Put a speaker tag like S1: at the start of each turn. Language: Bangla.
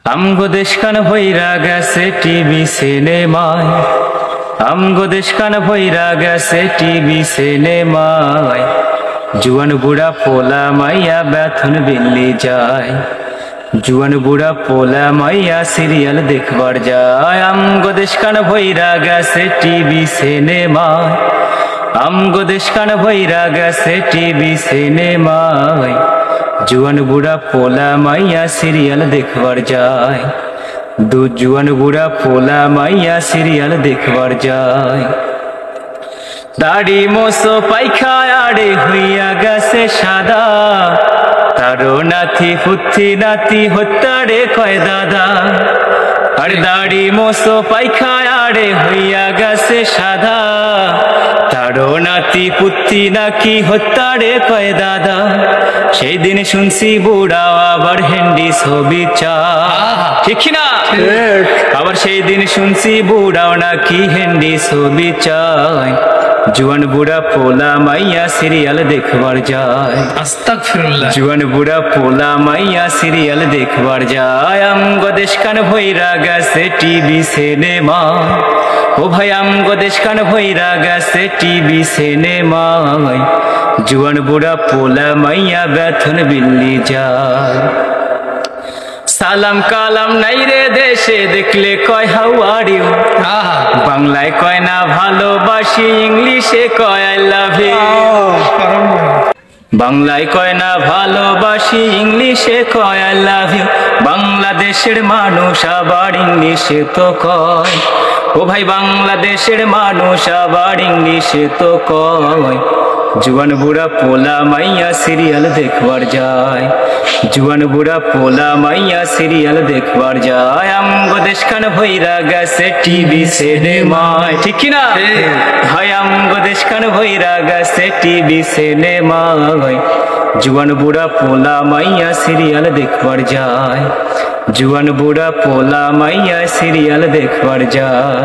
S1: আমগো দেশখান ভইরা গেছে টিভি সিনেমায়, আমগো দেশখান ভইরা গেছে টিভি সিনেমায়। জুয়ান বুড়া পোলা মাইয়া বেথন বিল্লি যায়, জুয়ান বুড়া পোলা মাইয়া সিরিয়াল দেখবার যায়। আমগো দেশখান ভইরা গেছে টিভি সিনেমায়, আমগো দেশখান ভইরা গেছে টিভি সিনেমায়। জুয়ান বুড়া পোলা মাইয়া সিরিয়াল দেখবার যায়, দু জুয়ান বুড়া পোলা মাইয়া সিরিয়াল দেখবার যায়। দাড়ি মোছো পাইখায় আড়ে হইয়া গেছে সাদা, তারো নাতি পুত্তি নাতি হত্যারে কয় দাদা। আর দাড়ি মোছো পাইখায় আড়ে হইয়া গেছে সাদা, তারো নাতি পুত্তি নাকি হত্যারে কয় দাদা। সেই দিন শুনছি বুড়াও আবার হেন্ডি ছবি চায়, ঠিক না? আবার সেই দিন শুনছি বুড়াও নাকি হেন্ডি ছবি চায়। জুয়ান বুড়া পোলা মাইয়া সিরিয়াল দেখবার যায়,
S2: আস্তাগফিরুল্লাহ।
S1: জুয়ান বুড়া পোলা মাইয়া সিরিয়াল দেখবার যায়। আমগো দেশখান ভইরা গেছে টিভি সিনেমা, ও ভাই আমগো দেশখান ভইরা গেছে টিভি সিনেমায়। জুয়ান বুড়া পোলা মাইয়া বেথন বিল্লি যায়। সালাম কালাম নাই রে দেশে, দেখলে কয় হাউ আর ইউ। বাংলায় কয় না ভালোবাসি, ইংলিশে কয় আই লাভ ইউ। বাংলায় কয় না ভালোবাসি, ইংলিশে কয় আই লাভ ইউ। বাংলাদেশের মানুষ আবার ইংলিশে তো কয়, ও ভাই বাংলাদেশের মানুষ আবার ইংলিশে তো কয়। জুয়ান বুড়া পোলা মাইয়া সিরিয়াল দেখবার যায়, জুয়ান বুড়া পোলা মাইয়া সিরিয়াল দেখবার যায়। আমগো দেশখান ভইরা গেছে টিভি সিনেমায়, ঠিক কিনা ভাই? আমগো দেশখান ভইরা গেছে টিভি সিনেমায়। জুয়ান বুড়া পোলা মাইয়া সিরিয়াল দেখবার যায়, জুয়ান বুড়া পোলা মাইয়া সিরিয়াল দেখবার যায়।